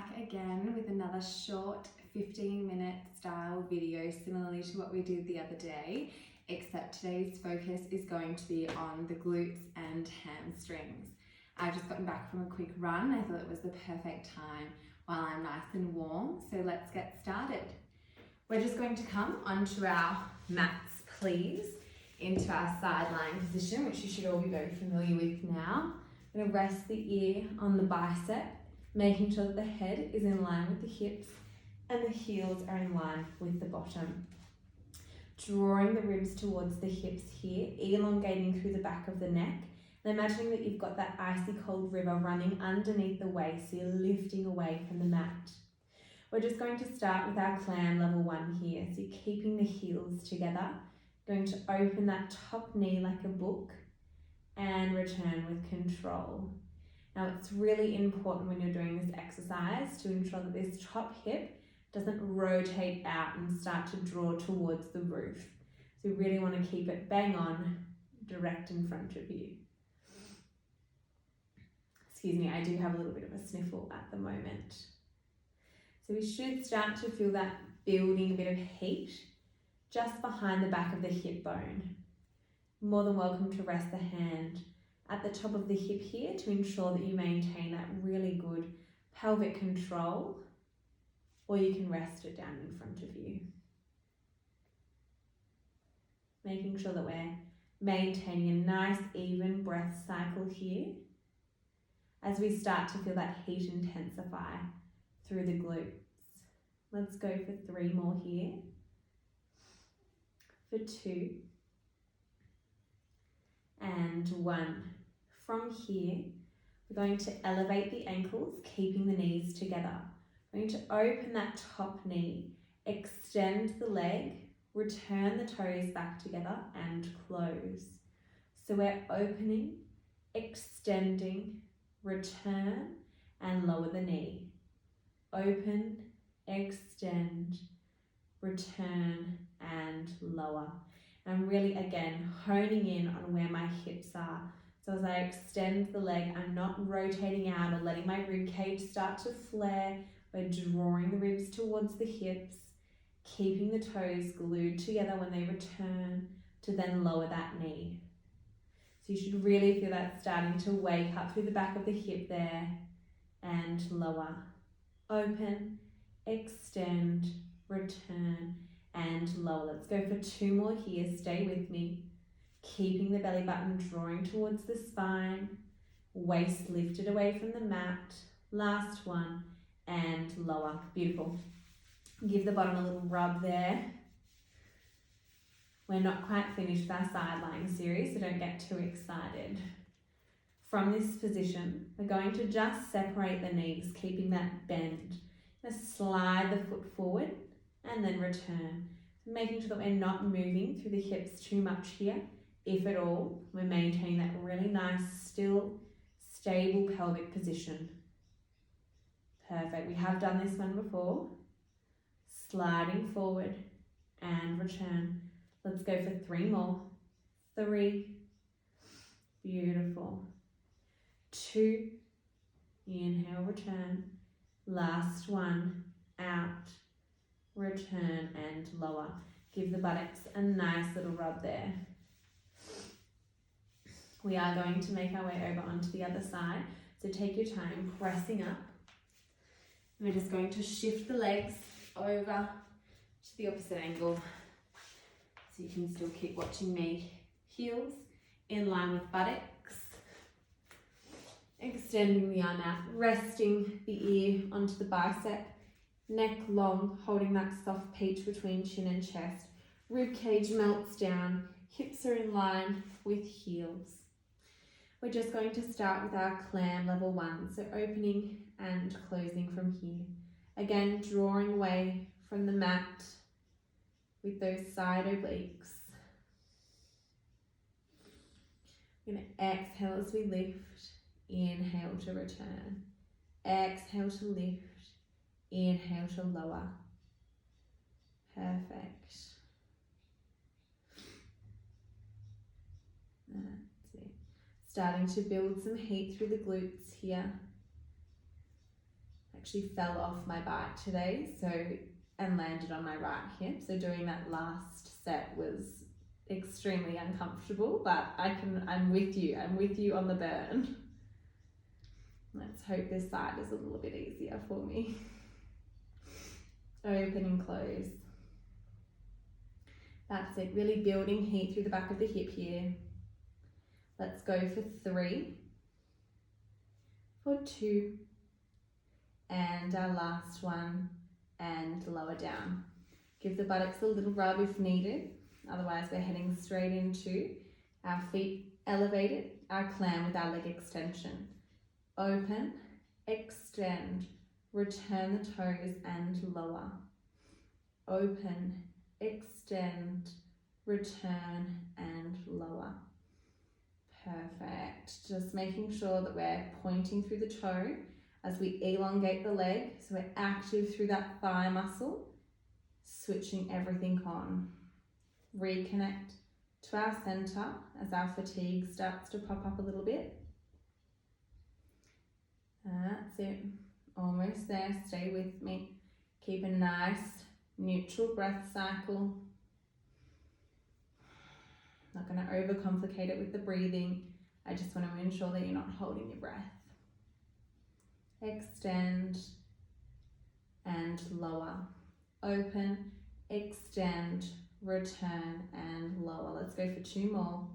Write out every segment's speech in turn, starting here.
back again with another short 15-minute style video similarly to what we did the other day, except today's focus is going to be on the glutes and hamstrings. I've just gotten back from a quick run. I thought it was the perfect time while I'm nice and warm, so let's get started. We're just going to come onto our mats, please, into our sideline position, which you should all be very familiar with now. I'm going to rest the ear on the bicep, making sure that the head is in line with the hips and the heels are in line with the bottom. Drawing the ribs towards the hips here, elongating through the back of the neck, and imagining that you've got that icy cold river running underneath the waist, so you're lifting away from the mat. We're just going to start with our clam level 1 here, so you're keeping the heels together, going to open that top knee like a book and return with control. Now it's really important when you're doing this exercise to ensure that this top hip doesn't rotate out and start to draw towards the roof. So you really want to keep it bang on, direct in front of you. Excuse me, I do have a little bit of a sniffle at the moment. So we should start to feel that building a bit of heat just behind the back of the hip bone. More than welcome to rest the hand at the top of the hip here to ensure that you maintain that really good pelvic control, or you can rest it down in front of you. Making sure that we're maintaining a nice even breath cycle here as we start to feel that heat intensify through the glutes. Let's go for 3 more here. For 2. And 1. From here, we're going to elevate the ankles, keeping the knees together. We're going to open that top knee, extend the leg, return the toes back together and close. So we're opening, extending, return and lower the knee. Open, extend, return and lower. And really, again, honing in on where my hips are. So as I extend the leg, I'm not rotating out or letting my rib cage start to flare. We're drawing the ribs towards the hips, keeping the toes glued together when they return to then lower that knee. So you should really feel that starting to wake up through the back of the hip there and lower. Open, extend, return and lower. Let's go for 2 more here. Stay with me. Keeping the belly button drawing towards the spine. Waist lifted away from the mat. Last one and lower. Beautiful. Give the bottom a little rub there. We're not quite finished with our side lying series, so don't get too excited. From this position, we're going to just separate the knees, keeping that bend. Just slide the foot forward and then return. Making sure that we're not moving through the hips too much here. If at all, we're maintaining that really nice, still, stable pelvic position. Perfect. We have done this one before. Sliding forward and return. Let's go for 3 more. 3. Beautiful. 2. Inhale, return. Last one. Out. Return and lower. Give the buttocks a nice little rub there. We are going to make our way over onto the other side. So take your time pressing up. We're just going to shift the legs over to the opposite angle. So you can still keep watching me. Heels in line with buttocks. Extending the arm out, resting the ear onto the bicep. Neck long, holding that soft peach between chin and chest. Rib cage melts down, hips are in line with heels. We're just going to start with our clam level 1, so opening and closing from here. Again, drawing away from the mat with those side obliques. We're going to exhale as we lift, inhale to return. Exhale to lift. Inhale to lower. Perfect. That's it. Starting to build some heat through the glutes here. actually fell off my bike today, and landed on my right hip. So doing that last set was extremely uncomfortable, but I'm with you on the burn. Let's hope this side is a little bit easier for me. Open and close. That's it, really building heat through the back of the hip here. Let's go for 3, for 2, and our last one, and lower down. Give the buttocks a little rub if needed, otherwise we're heading straight into our feet elevated, our clam with our leg extension. Open, extend, return the toes and lower. Open, extend, return and lower. Perfect. Just making sure that we're pointing through the toe as we elongate the leg, so we're active through that thigh muscle, switching everything on. Reconnect to our center as our fatigue starts to pop up a little bit. That's it. Almost there. Stay with me. Keep a nice neutral breath cycle. Not going to overcomplicate it with the breathing. I just want to ensure that you're not holding your breath. Extend and lower. Open, extend, return and lower. Let's go for 2 more.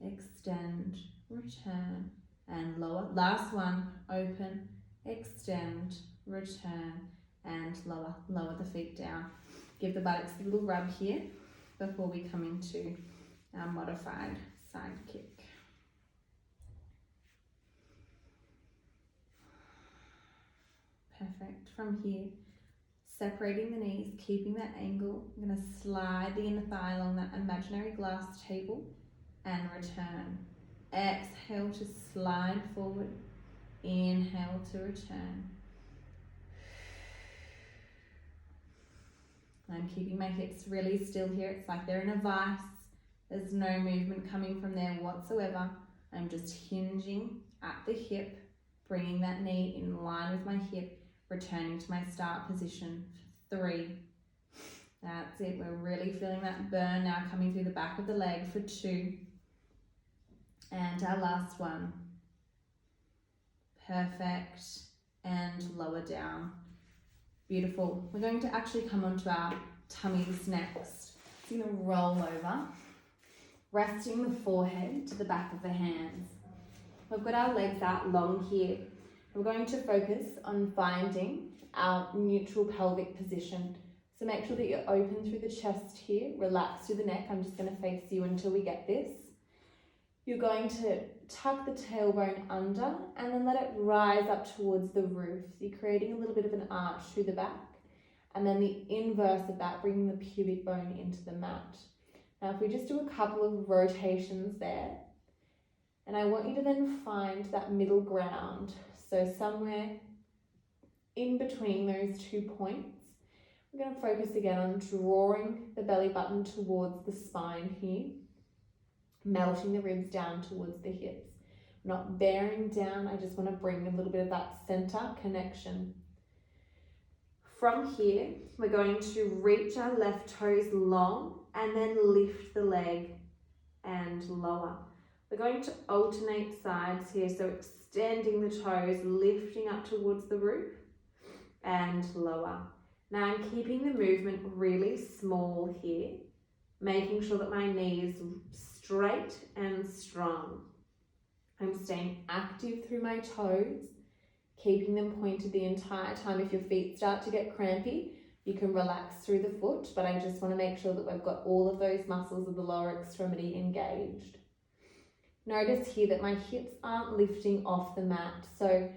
Extend, return and lower. Last one. Open, extend, return and lower. Lower the feet down. Give the buttocks a little rub here before we come into our modified side kick. Perfect. From here, separating the knees, keeping that angle. I'm going to slide the inner thigh along that imaginary glass table and return. Exhale to slide forward. Inhale to return. I'm keeping my hips really still here. It's like they're in a vice. There's no movement coming from there whatsoever. I'm just hinging at the hip, bringing that knee in line with my hip, returning to my start position. 3. That's it. We're really feeling that burn now coming through the back of the leg for 2. And our last one. Perfect. And lower down. Beautiful. We're going to actually come onto our tummies next. We're going to roll over, resting the forehead to the back of the hands. We've got our legs out long here. We're going to focus on finding our neutral pelvic position. So make sure that you're open through the chest here, relax through the neck. I'm just going to face you until we get this. You're going to tuck the tailbone under and then let it rise up towards the roof. So you're creating a little bit of an arch through the back. And then the inverse of that, bringing the pubic bone into the mat. Now if we just do a couple of rotations there, and I want you to then find that middle ground. So somewhere in between those 2 points, we're going to focus again on drawing the belly button towards the spine here, melting the ribs down towards the hips. Not bearing down, I just want to bring a little bit of that center connection. From here, we're going to reach our left toes long and then lift the leg and lower. We're going to alternate sides here, so extending the toes, lifting up towards the roof and lower. Now I'm keeping the movement really small here, making sure that my knee is straight and strong. I'm staying active through my toes, keeping them pointed the entire time. If your feet start to get crampy, you can relax through the foot, but I just want to make sure that we've got all of those muscles of the lower extremity engaged. Notice here that my hips aren't lifting off the mat, so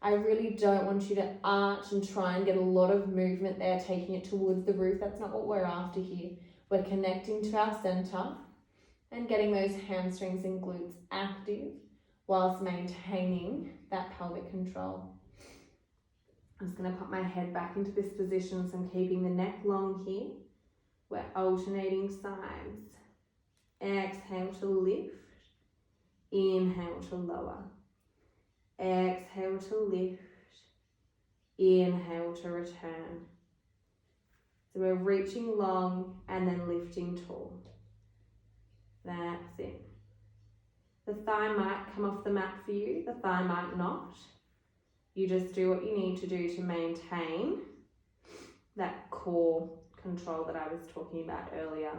I really don't want you to arch and try and get a lot of movement there, taking it towards the roof. That's not what we're after here. We're connecting to our center and getting those hamstrings and glutes active whilst maintaining that pelvic control. I'm just going to put my head back into this position, so I'm keeping the neck long here. We're alternating sides. Exhale to lift. Inhale to lower. Exhale to lift. Inhale to return. So we're reaching long and then lifting tall. That's it. The thigh might come off the mat for you, the thigh might not. You just do what you need to do to maintain that core control that I was talking about earlier.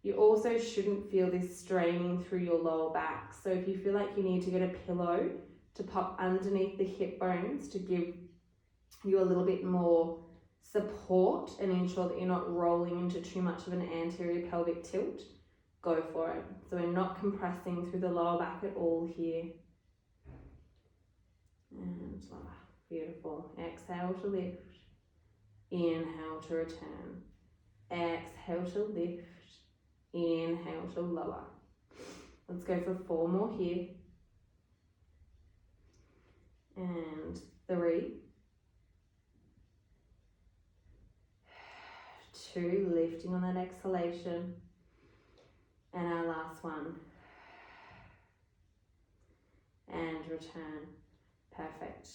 You also shouldn't feel this straining through your lower back. So if you feel like you need to get a pillow to pop underneath the hip bones to give you a little bit more support and ensure that you're not rolling into too much of an anterior pelvic tilt, go for it. So we're not compressing through the lower back at all here. And beautiful. Exhale to lift. Inhale to return. Exhale to lift. Inhale to lower. Let's go for 4 more here. And 3. 2, lifting on that exhalation. And our last one. And return. Perfect.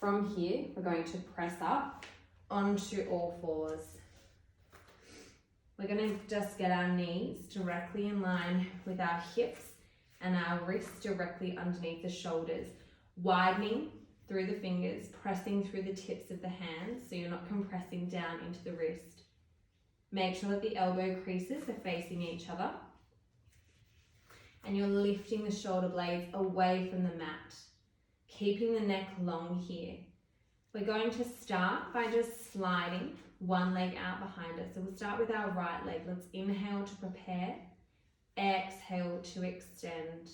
From here, we're going to press up onto all fours. We're going to just get our knees directly in line with our hips and our wrists directly underneath the shoulders, widening through the fingers, pressing through the tips of the hands so you're not compressing down into the wrist. Make sure that the elbow creases are facing each other and you're lifting the shoulder blades away from the mat, keeping the neck long here. We're going to start by just sliding one leg out behind us. So we'll start with our right leg. Let's inhale to prepare, exhale to extend,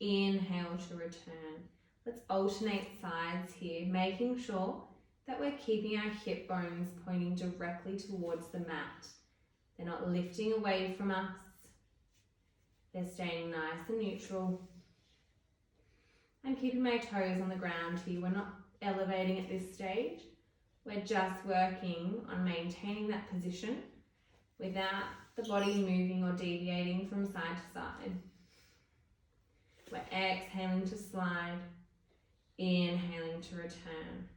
inhale to return. Let's alternate sides here, making sure that we're keeping our hip bones pointing directly towards the mat. They're not lifting away from us. They're staying nice and neutral. I'm keeping my toes on the ground here. We're not elevating at this stage. We're just working on maintaining that position without the body moving or deviating from side to side. We're exhaling to slide, inhaling to return.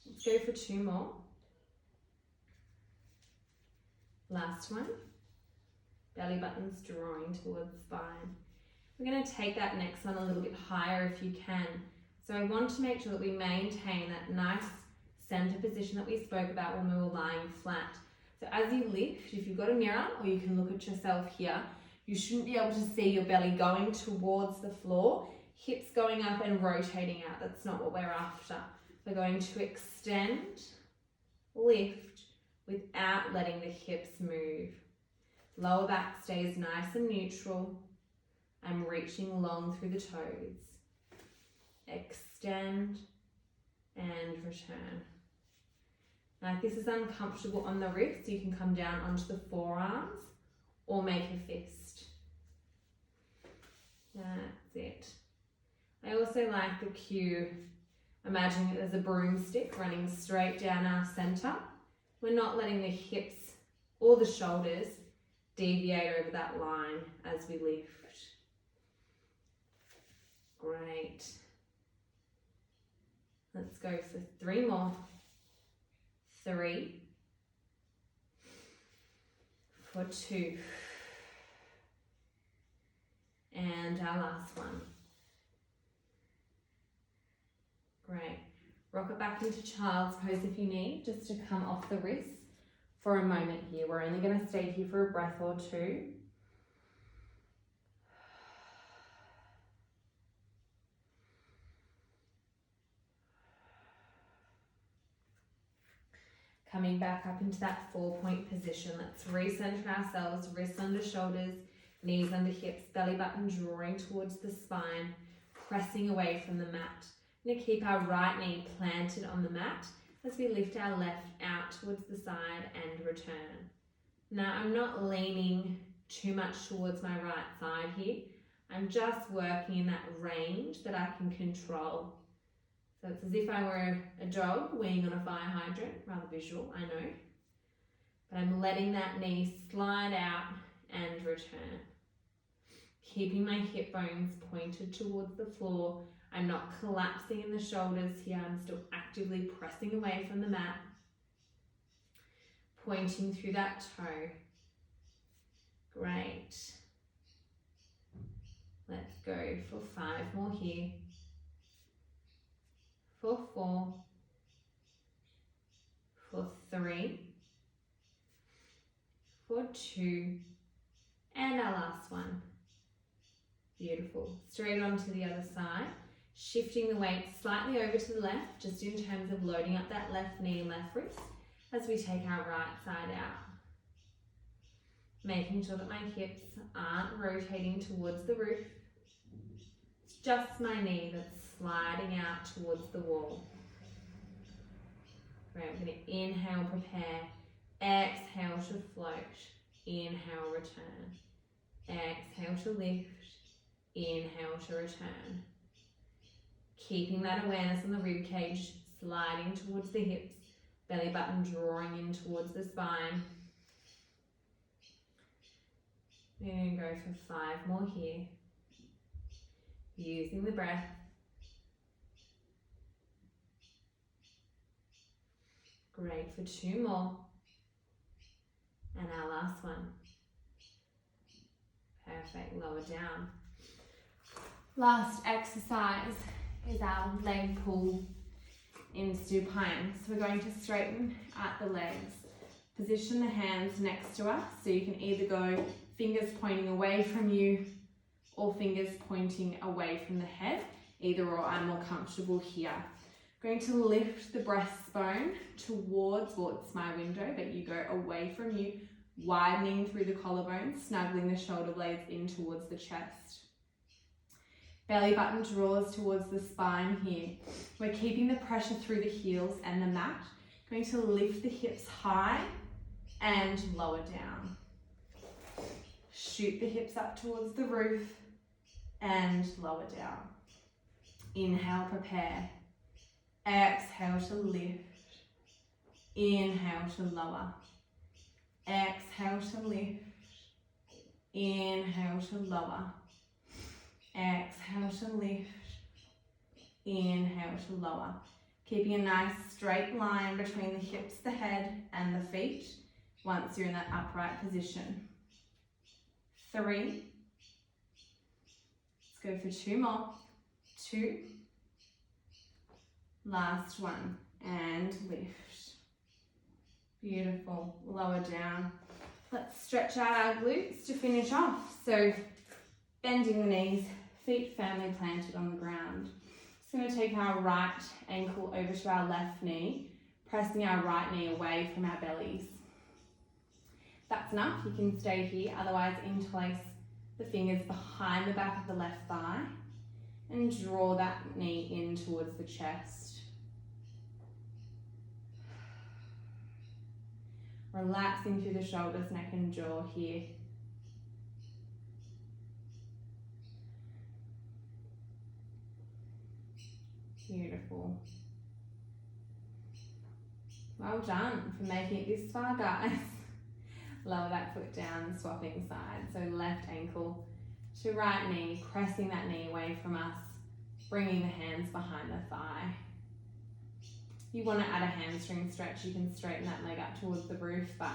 Let's go for 2 more. Last one. Belly button's drawing towards the spine. We're going to take that next one a little bit higher if you can. So I want to make sure that we maintain that nice center position that we spoke about when we were lying flat. So as you lift, if you've got a mirror or you can look at yourself here, you shouldn't be able to see your belly going towards the floor, hips going up and rotating out. That's not what we're after. We're going to extend, lift without letting the hips move. Lower back stays nice and neutral. I'm reaching long through the toes. Extend and return. Now if this is uncomfortable on the wrists, you can come down onto the forearms or make a fist. That's it. I also like the cue, imagining that there's a broomstick running straight down our center. We're not letting the hips or the shoulders deviate over that line as we lift. Great. Let's go for 3 more. 3. For 2. And our last one. Great. Rock it back into child's pose if you need, just to come off the wrists for a moment here. We're only going to stay here for a breath or 2. Coming back up into that 4-point position. Let's recenter ourselves, wrists under shoulders, knees under hips, belly button drawing towards the spine, pressing away from the mat. We're going to keep our right knee planted on the mat as we lift our left out towards the side and return. Now I'm not leaning too much towards my right side here. I'm just working in that range that I can control. So it's as if I were a dog weeing on a fire hydrant, rather visual, I know. But I'm letting that knee slide out and return. Keeping my hip bones pointed towards the floor. I'm not collapsing in the shoulders here. I'm still actively pressing away from the mat. Pointing through that toe. Great. Let's go for 5 more here. For 4. For 3. For 2. And our last one. Beautiful. Straight on to the other side. Shifting the weight slightly over to the left, just in terms of loading up that left knee and left wrist as we take our right side out. Making sure that my hips aren't rotating towards the roof. It's just my knee that's sliding out towards the wall. Great, I'm going to inhale, prepare. Exhale to float. Inhale, return. Exhale to lift. Inhale to return. Keeping that awareness on the rib cage, sliding towards the hips, belly button drawing in towards the spine. We're going to go for 5 more here. Using the breath. Great, for 2 more. And our last one. Perfect, lower down. Last exercise is our leg pull in supine. So we're going to straighten out the legs. Position the hands next to us, so you can either go fingers pointing away from you or fingers pointing away from the head. Either or, I'm more comfortable here. I'm going to lift the breastbone towards what's my window, but you go away from you, widening through the collarbone, snuggling the shoulder blades in towards the chest. Belly button draws towards the spine here. We're keeping the pressure through the heels and the mat. Going to lift the hips high and lower down. Shoot the hips up towards the roof and lower down. Inhale, prepare. Exhale to lift. Inhale to lower. Exhale to lift. Inhale to lower. Exhale to lift. Inhale to lower. Keeping a nice straight line between the hips, the head, and the feet once you're in that upright position. 3. Let's go for 2 more. 2. Last one. And lift. Beautiful. Lower down. Let's stretch out our glutes to finish off. So bending the knees, feet firmly planted on the ground. Just going to take our right ankle over to our left knee, pressing our right knee away from our bellies. If that's enough, you can stay here. Otherwise, interlace the fingers behind the back of the left thigh and draw that knee in towards the chest. Relaxing through the shoulders, neck and jaw here. Beautiful. Well done for making it this far, guys. Lower that foot down, swapping sides. So left ankle to right knee, pressing that knee away from us, bringing the hands behind the thigh. If you want to add a hamstring stretch, you can straighten that leg up towards the roof, but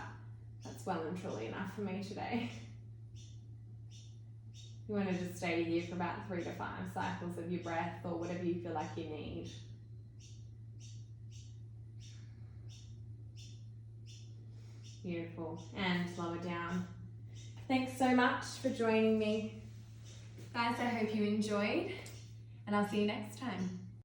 that's well and truly enough for me today. You want to just stay here for about 3 to 5 cycles of your breath or whatever you feel like you need. Beautiful. And lower down. Thanks so much for joining me. Guys, I hope you enjoyed, and I'll see you next time.